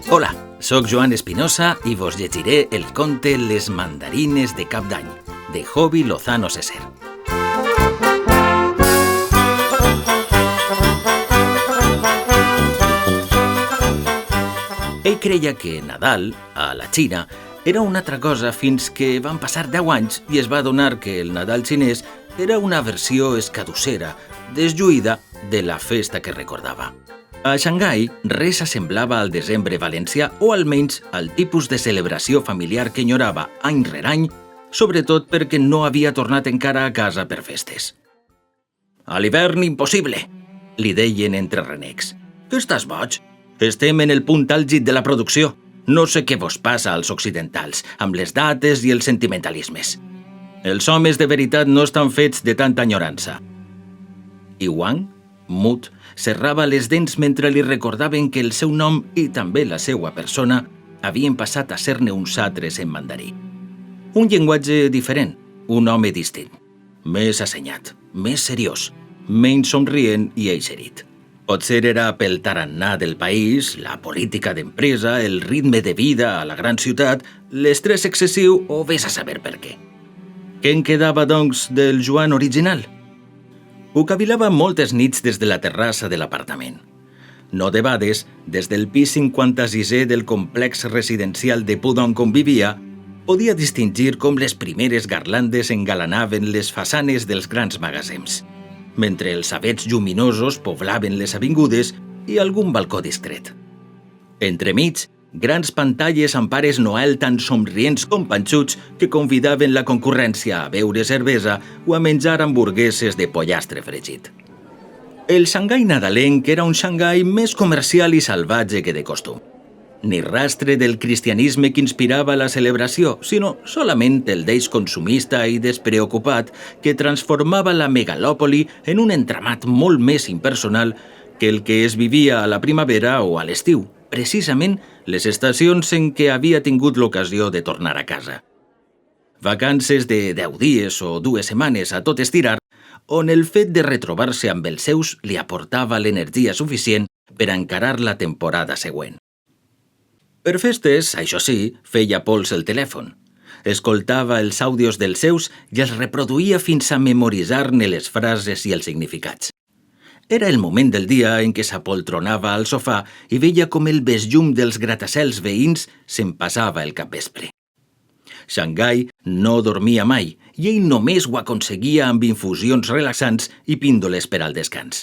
Hola, sóc Joan Espinosa i vos llegiré el conte Les mandarines de Cap d'Any, de Jovi Lozano Seser. Ell creia que Nadal, a la Xina, era una altra cosa fins que van passar 10 anys i es va adonar que el Nadal xinès era una versió escadussera, deslluïda de la festa que recordava. A Xangai, res s'assemblava al desembre valencià o almenys al tipus de celebració familiar que enyorava any rere any, sobretot perquè no havia tornat encara a casa per festes. «A l'hivern impossible», li deien entre renecs. «Que estàs boig? Estem en el punt àlgid de la producció. No sé què vos passa als occidentals, amb les dates i els sentimentalismes. Els homes de veritat no estan fets de tanta enyorança». I Wang, mut, serrava les dents mentre li recordaven que el seu nom i també la seua persona havien passat a ser-ne uns altres en mandarí. Un llenguatge diferent, un home distint, més assenyat, més seriós, menys somrient i eixerit. Potser era pel tarannà del país, la política d'empresa, el ritme de vida a la gran ciutat, l'estrès excessiu o vés a saber per què. Què en quedava, doncs, del Joan original? Ho cavilava moltes nits des de la terrassa de l'apartament. No debades, des del pis 56è del complex residencial de Pudong on vivia, podia distingir com les primeres garlandes engalanaven les façanes dels grans magatzems, mentre els avets lluminosos poblaven les avingudes i algun balcó discret. Entremig, grans pantalles amb pares Noel tan somrients com panxuts que convidaven la concurrència a beure cervesa o a menjar hamburgueses de pollastre fregit. El Xangai nadalenc era un Xangai més comercial i salvatge que de costum. Ni rastre del cristianisme que inspirava la celebració, sinó solament el deix consumista i despreocupat que transformava la megalòpoli en un entramat molt més impersonal que el que es vivia a la primavera o a l'estiu, precisament les estacions en què havia tingut l'ocasió de tornar a casa. Vacances de 10 dies o 2 setmanes a tot estirar, on el fet de retrobar-se amb els seus li aportava l'energia suficient per encarar la temporada següent. Per festes, això sí, feia pols el telèfon. Escoltava els àudios dels seus i els reproduïa fins a memoritzar-ne les frases i els significats. Era el moment del dia en què s'apoltronava al sofà i veia com el besllum dels gratacels veïns se'n passava el capvespre. Xangai no dormia mai i ell només ho aconseguia amb infusions relaxants i píndoles per al descans.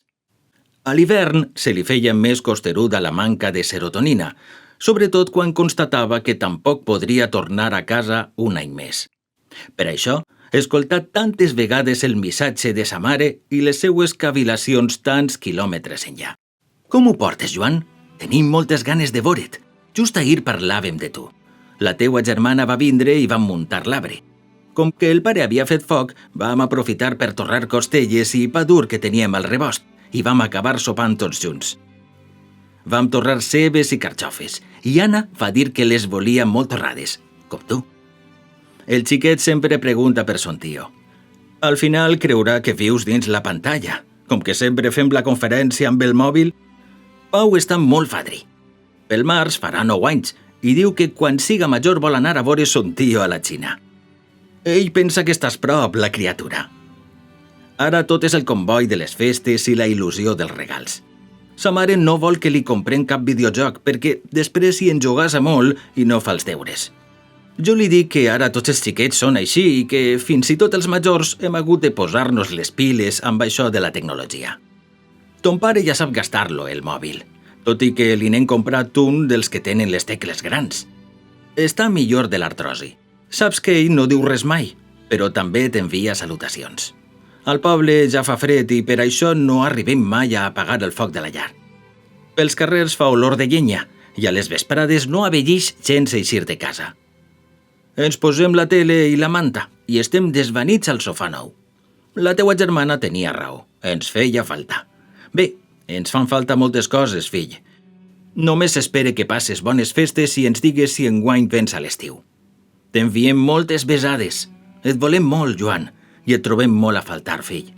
A l'hivern se li feia més costeruda la manca de serotonina, sobretot quan constatava que tampoc podria tornar a casa un any més. Per això, escoltar tantes vegades el missatge de sa mare i les seues cavilacions tants quilòmetres enllà. «Com ho portes, Joan? Tenim moltes ganes de veure't. Just ahir parlàvem de tu. La teua germana va vindre i vam muntar l'arbre. Com que el pare havia fet foc, vam aprofitar per torrar costelles i pa dur que teníem al rebost i vam acabar sopant tots junts. Vam torrar cebes i carxofes i Anna va dir que les volia molt torrades, com tu. El xiquet sempre pregunta per son tio. Al final creurà que vius dins la pantalla. Com que sempre fem la conferència amb el mòbil, Pau està molt fadrí. Pel març farà 9 anys i diu que quan siga major vol anar a veure son tio a la Xina. Ell pensa que estàs prop, la criatura. Ara tot és el comboi de les festes i la il·lusió dels regals. Sa mare no vol que li comprem cap videojoc perquè després s'hi enjogassa molt i no fa els deures. Jo li dic que ara tots els xiquets són així i que fins i tot els majors hem hagut de posar-nos les piles amb això de la tecnologia. Ton pare ja sap gastar-lo, el mòbil, tot i que li n'hem comprat un dels que tenen les tecles grans. Està millor de l'artrosi. Saps que ell no diu res mai, però també t'envia salutacions. Al poble ja fa fred i per això no arribem mai a apagar el foc de la llar. Pels carrers fa olor de llenya i a les vesprades no avellix gens eixir de casa. Ens posem la tele i la manta i estem desvanits al sofà nou. La teua germana tenia raó, ens feia falta. Bé, ens fan falta moltes coses, fill. Només espere que passes bones festes i ens digues si enguany vens a l'estiu. T'enviem moltes besades. Et volem molt, Joan, i et trobem molt a faltar, fill.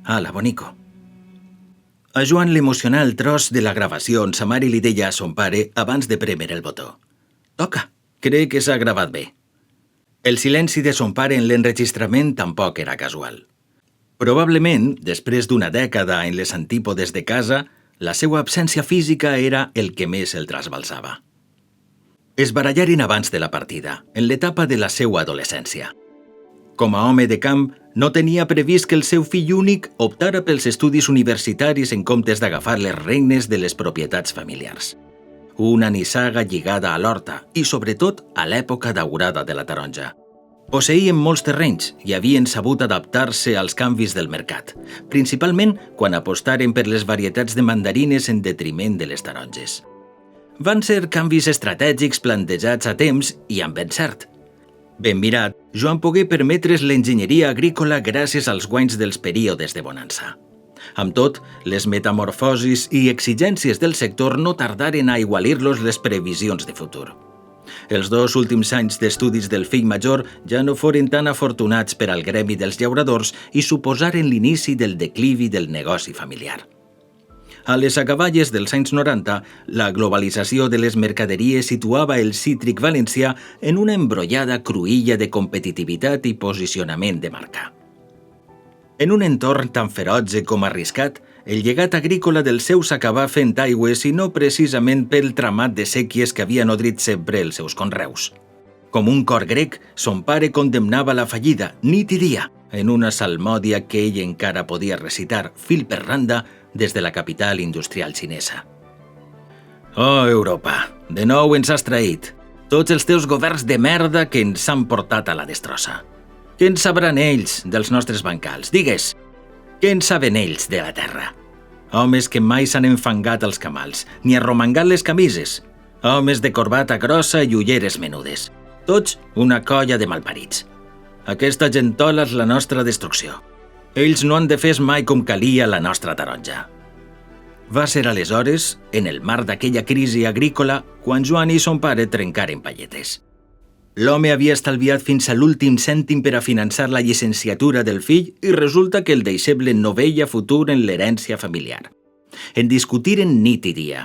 Ala, bonico. A Joan l'emocionà el tros de la gravació on sa mare li deia a son pare abans de prémer el botó. Toca, crec que s'ha gravat bé. El silenci de son pare en l'enregistrament tampoc era casual. Probablement, després d'una dècada en les antípodes de casa, la seva absència física era el que més el trasbalsava. Es barallaren abans de la partida, en l'etapa de la seva adolescència. Com a home de camp, no tenia previst que el seu fill únic optara pels estudis universitaris en comptes d'agafar les regnes de les propietats familiars. Una nissaga lligada a l'horta i, sobretot, a l'època daurada de la taronja. Posseïen molts terrenys i havien sabut adaptar-se als canvis del mercat, principalment quan apostaren per les varietats de mandarines en detriment de les taronges. Van ser canvis estratègics plantejats a temps i amb encert. Ben mirat, Joan pogué permetre's l'enginyeria agrícola gràcies als guanys dels períodes de bonança. Amb tot, les metamorfosis i exigències del sector no tardaren a igualir-los les previsions de futur. Els 2 últims anys d'estudis del fill major ja no foren tan afortunats per al gremi dels llauradors i suposaren l'inici del declivi del negoci familiar. A les acaballes dels anys 90, la globalització de les mercaderies situava el cítric valencià en una embrollada cruïlla de competitivitat i posicionament de marca. En un entorn tan ferotge com arriscat, el llegat agrícola del seu s'acabà fent aigües i no precisament pel tramat de sèquies que havia nodrit sempre els seus conreus. Com un cor grec, son pare condemnava la fallida nit i dia en una salmòdia que ell encara podia recitar fil per randa des de la capital industrial xinesa. Oh, Europa, de nou ens has traït. Tots els teus governs de merda que ens han portat a la destrossa. Què en sabran ells dels nostres bancals? Digues, què en saben ells de la terra? Homes que mai s'han enfangat els camals, ni arromangat les camises. Homes de corbata grossa i ulleres menudes. Tots una colla de malparits. Aquesta gentola és la nostra destrucció. Ells no han defès mai com calia la nostra taronja. Va ser aleshores, en el mar d'aquella crisi agrícola, quan Joan i son pare trencaren palletes. L'home havia estalviat fins a l'últim cèntim per a finançar la llicenciatura del fill i resulta que el deixeble no veia futur en l'herència familiar. En discutiren nit i dia.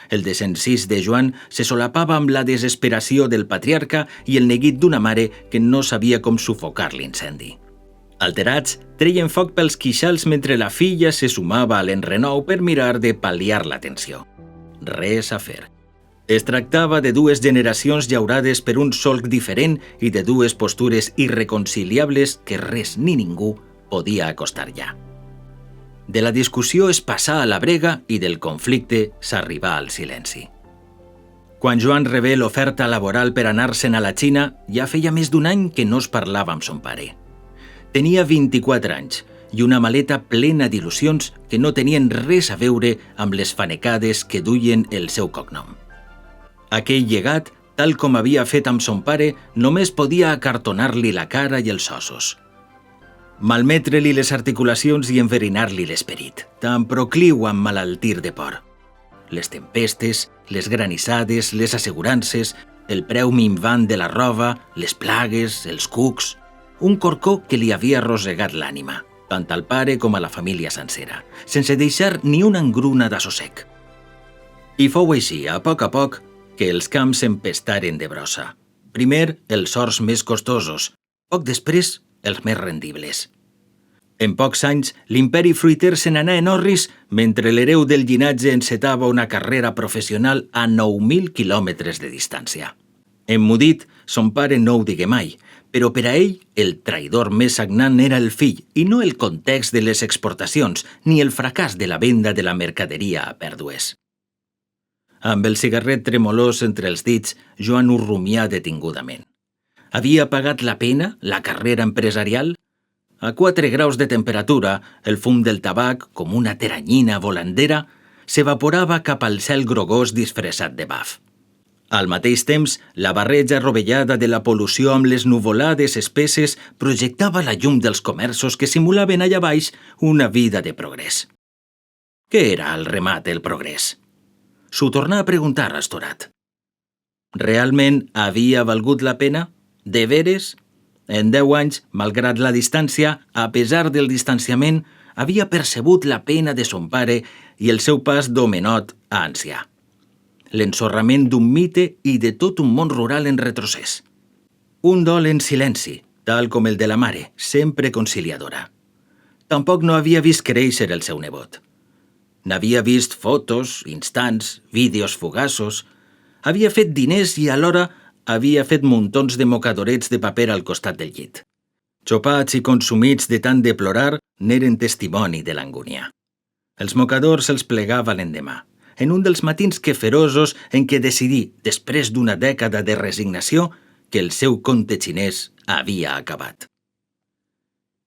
El desencís de Joan se solapava amb la desesperació del patriarca i el neguit d'una mare que no sabia com sufocar l'incendi. Alterats, treien foc pels queixals mentre la filla se sumava a l'enrenou per mirar de pal·liar la tensió. Res a fer. Es tractava de 2 generacions llaurades per un solc diferent i de 2 postures irreconciliables que res ni ningú podia acostar ja. De la discussió es passà a la brega i del conflicte s'arribà al silenci. Quan Joan rebé l'oferta laboral per anar-se'n a la Xina, ja feia més d'un any que no es parlava amb son pare. Tenia 24 anys i una maleta plena d'il·lusions que no tenien res a veure amb les fanecades que duien el seu cognom. Aquell llegat, tal com havia fet amb son pare, només podia acartonar-li la cara i els ossos. Malmetre-li les articulacions i enverinar-li l'esperit, tan procliu a emmalaltir de por. Les tempestes, les granissades, les assegurances, el preu minvant de la roba, les plagues, els cucs... Un corcó que li havia arrossegat l'ànima, tant al pare com a la família sencera, sense deixar ni una engruna d'assossec. I fou així, a poc, que els camps s'empestaren de brossa. Primer, els horts més costosos, poc després, els més rendibles. En pocs anys, l'imperi fruiter se n'anà en orris, mentre l'hereu del llinatge encetava una carrera professional a 9.000 quilòmetres de distància. Emmudit, son pare no ho digué mai, però per a ell el traïdor més sagnant era el fill i no el context de les exportacions ni el fracàs de la venda de la mercaderia a pèrdues. Amb el cigarret tremolós entre els dits, Joan ho rumià detingudament. Havia pagat la pena la carrera empresarial? A 4 graus de temperatura, el fum del tabac, com una teranyina volandera, s'evaporava cap al cel grogós disfressat de baf. Al mateix temps, la barreja rovellada de la pol·lució amb les nuvolades espesses projectava la llum dels comerços que simulaven allà baix una vida de progrés. Què era al remat el progrés? S'ho tornà a preguntar rastorat. Realment havia valgut la pena? De veres? En 10 anys, malgrat la distància, a pesar del distanciament, havia percebut la pena de son pare i el seu pas d'homenot a ancià. L'ensorrament d'un mite i de tot un món rural en retrocés. Un dol en silenci, tal com el de la mare, sempre conciliadora. Tampoc no havia vist créixer el seu nebot. N'havia vist fotos, instants, vídeos fugaços. Havia fet diners i alhora havia fet muntons de mocadorets de paper al costat del llit. Xopats i consumits de tant de plorar n'eren testimoni de l'angúnia. Els mocadors els plegava l'endemà, en un dels matins queferosos en què decidí, després d'una dècada de resignació, que el seu conte xinès havia acabat.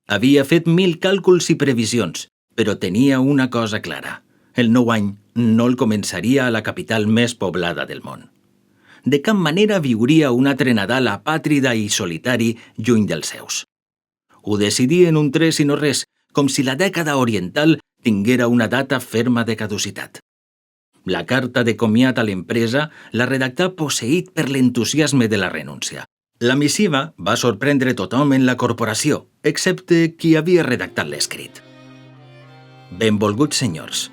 Havia fet 1000 càlculs i previsions, però tenia una cosa clara. El nou any no el començaria a la capital més poblada del món. De cap manera viuria un altre Nadal apàtrida i solitari lluny dels seus. Ho decidí en un tres i no res, com si la dècada oriental tinguera una data ferma de caducitat. La carta de comiat a l'empresa la redactà posseït per l'entusiasme de la renúncia. La missiva va sorprendre tothom en la corporació, excepte qui havia redactat l'escrit. Benvolguts senyors,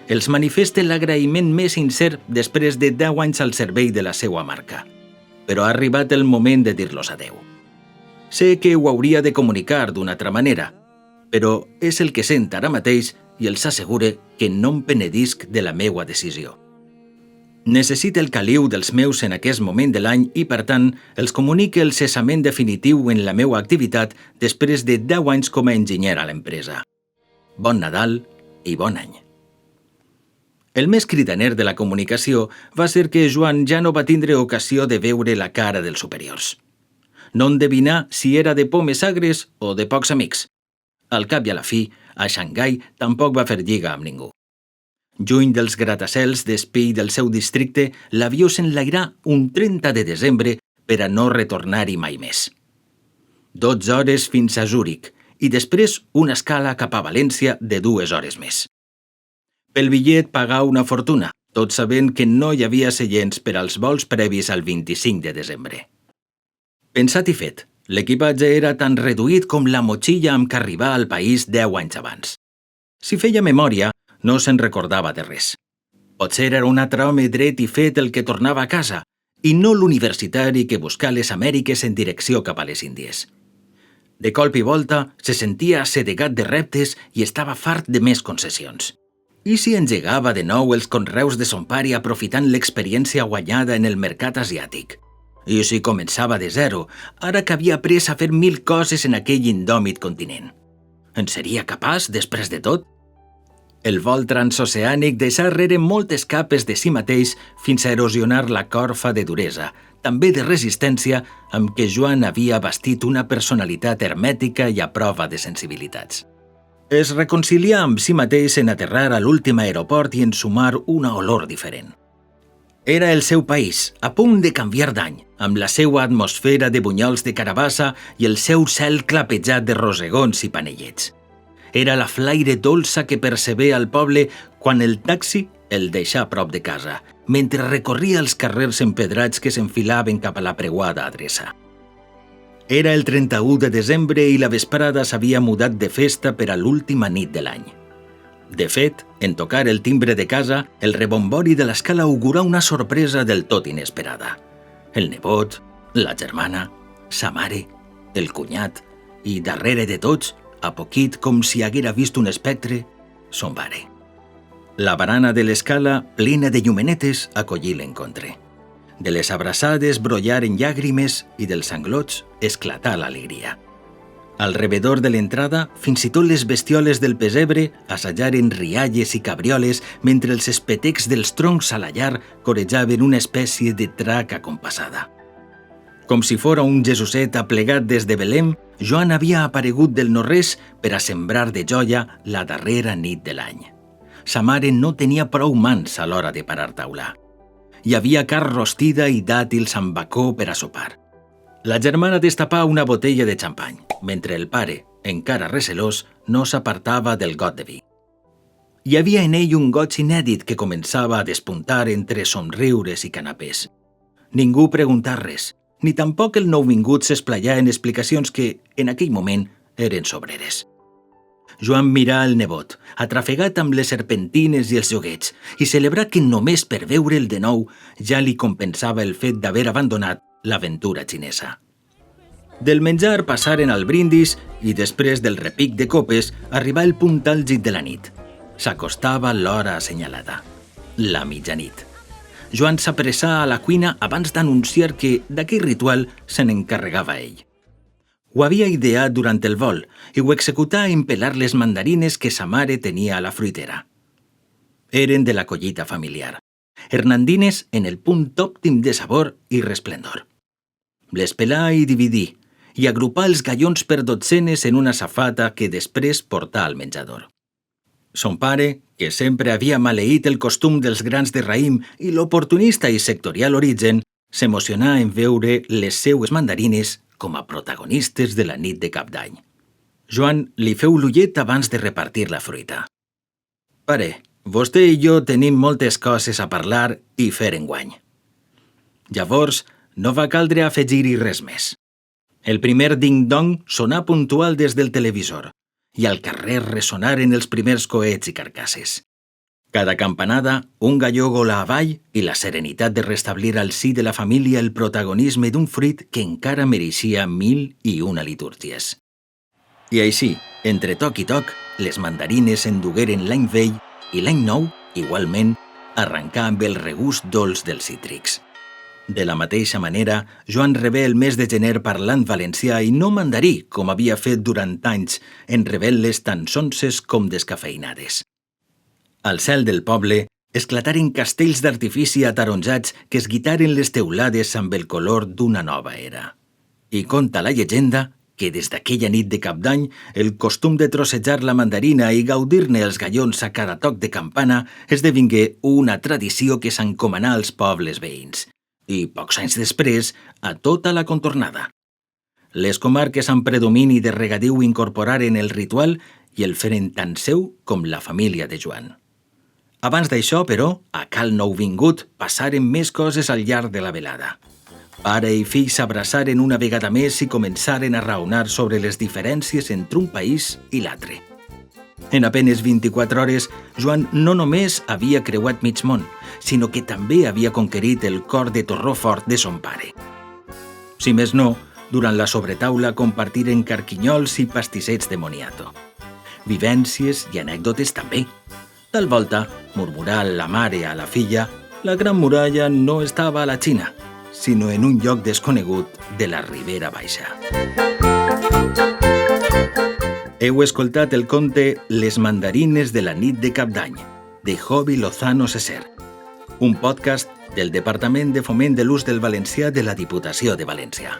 els manifeste l'agraïment més sincer després de 10 anys al servei de la seua marca. Però ha arribat el moment de dir-los adeu. Sé que ho hauria de comunicar d'una altra manera, però és el que sent ara mateix i els assegure que no em penedisc de la meua decisió. Necessite el caliu dels meus en aquest moment de l'any i, per tant, els comunique el cessament definitiu en la meua activitat després de 10 anys com a enginyer a l'empresa. Bon Nadal i bon any. El més cridaner de la comunicació va ser que Joan ja no va tindre ocasió de veure la cara dels superiors. No endevinà si era de pomes agres o de pocs amics. Al cap i a la fi, a Xangai tampoc va fer lliga amb ningú. Lluny dels gratacels d'espill del seu districte, l'avió s'enlairà un 30 de desembre per a no retornar-hi mai més. 12 hores fins a Zúrich i després una escala cap a València de 2 hores més. Pel bitllet pagà una fortuna, tot sabent que no hi havia seients per als vols previs al 25 de desembre. Pensat i fet, l'equipatge era tan reduït com la motxilla amb què arribà al país 10 anys abans. Si feia memòria, no se'n recordava de res. Potser era un altre home dret i fet el que tornava a casa, i no l'universitari que buscà les Amèriques en direcció cap a les Índies. De colp i volta se sentia assedegat de reptes i estava fart de més concessions. I si engegava de nou els conreus de son pare aprofitant l'experiència guanyada en el mercat asiàtic? I si començava de zero, ara que havia après a fer 1000 coses en aquell indòmit continent? En seria capaç, després de tot? El vol transoceànic deixà rere moltes capes de si mateix fins a erosionar la corfa de duresa, també de resistència, amb què Joan havia bastit una personalitat hermètica i a prova de sensibilitats. Es reconcilià amb si mateix en aterrar a l'últim aeroport i ensumar una olor diferent. Era el seu país, a punt de canviar d'any, amb la seua atmosfera de bunyols de carabassa i el seu cel clapejat de rosegons i panellets. Era la flaire dolça que percebé al poble quan el taxi el deixà a prop de casa, mentre recorria els carrers empedrats que s'enfilaven cap a la preuada adreça. Era el 31 de desembre i la vesprada s'havia mudat de festa per a l'última nit de l'any. De fet, en tocar el timbre de casa, el rebombori de l'escala augurà una sorpresa del tot inesperada. El nebot, la germana, sa mare, el cunyat i, darrere de tots, a poquit com si haguera vist un espectre, son pare. La barana de l'escala, plena de llumenetes, acollí l'encontre. De les abraçades brollaren llàgrimes i dels sanglots esclatà l'alegria. Al rebedor de l'entrada, fins i tot les bestioles del pesebre assajaren rialles i cabrioles mentre els espetecs dels troncs a la llar corejaven una espècie de traca compassada. Com si fora un Jesuset aplegat des de Belém, Joan havia aparegut del no-res per a sembrar de joia la darrera nit de l'any. Sa mare no tenia prou mans a l'hora de parar taula. Hi havia carn rostida i dàtils amb bacó per a sopar. La germana destapà una botella de xampany, mentre el pare, encara recelós, no s'apartava del got de vi. Hi havia en ell un goig inèdit que començava a despuntar entre somriures i canapés. Ningú preguntà res, ni tampoc el nouvingut s'esplayà en explicacions que, en aquell moment, eren sobreres. Joan mirà el nebot, atrafegat amb les serpentines i els joguets, i celebrà que només per veure'l de nou ja li compensava el fet d'haver abandonat l'aventura xinesa. Del menjar passaren al brindis i després del repic de copes arribà el punt àlgid de la nit. S'acostava l'hora assenyalada, la mitjanit. Joan s'apressà a la cuina abans d'anunciar que d'aquell ritual se n'encarregava ell. Ho havia ideat durant el vol i ho executà en pelar les mandarines que sa mare tenia a la fruitera. Eren de la collita familiar, hernandines en el punt òptim de sabor i resplendor. Les pelà i dividí, i agrupà els gallons per dotzenes en una safata que després portà al menjador. Son pare, que sempre havia maleït el costum dels grans de raïm i l'oportunista i sectorial origen, s'emocionà en veure les seues mandarines com a protagonistes de la nit de Cap d'Any. Joan li feu l'ullet abans de repartir la fruita. «Pare, vostè i jo tenim moltes coses a parlar i fer enguany». Llavors, no va caldre afegir-hi res més. El primer ding-dong sonà puntual des del televisor i al carrer ressonaren els primers coets i carcasses. Cada campanada, un galló gola avall i la serenitat de restablir al si de la família el protagonisme d'un fruit que encara mereixia 1001 litúrgies. I així, entre toc i toc, les mandarines endugueren l'any vell i l'any nou, igualment, arrencà amb el regust dolç dels cítrics. De la mateixa manera, Joan rebé el mes de gener parlant valencià i no mandarí, com havia fet durant anys, en rebel·les tan sonses com descafeinades. Al cel del poble esclataren castells d'artifici ataronjats que esguitaren les teulades amb el color d'una nova era. I conta la llegenda que des d'aquella nit de Cap d'Any el costum de trossejar la mandarina i gaudir-ne els gallons a cada toc de campana esdevingué una tradició que s'encomanà als pobles veïns. I pocs anys després, a tota la contornada. Les comarques amb predomini de regadiu incorporaren el ritual i el feren tan seu com la família de Joan. Abans d'això, però, a cal nouvingut passaren més coses al llarg de la velada. Pare i fill s'abraçaren una vegada més i començaren a raonar sobre les diferències entre un país i l'altre. En apenes 24 hores, Joan no només havia creuat mig món, sinó que també havia conquerit el cor de Torrofort de son pare. Si més no, durant la sobretaula compartiren carquinyols i pastissets de moniato. Vivències i anècdotes també. Tal volta, murmurà la mare a la filla, la Gran Muralla no estava a la Xina, sinó en un lloc desconegut de la Ribera Baixa. Heu escoltat el conte Les mandarines de la nit de Cap d'Any, de Jovi Lozano Seser, un podcast del Departament de Foment de l'Ús del Valencià de la Diputació de València.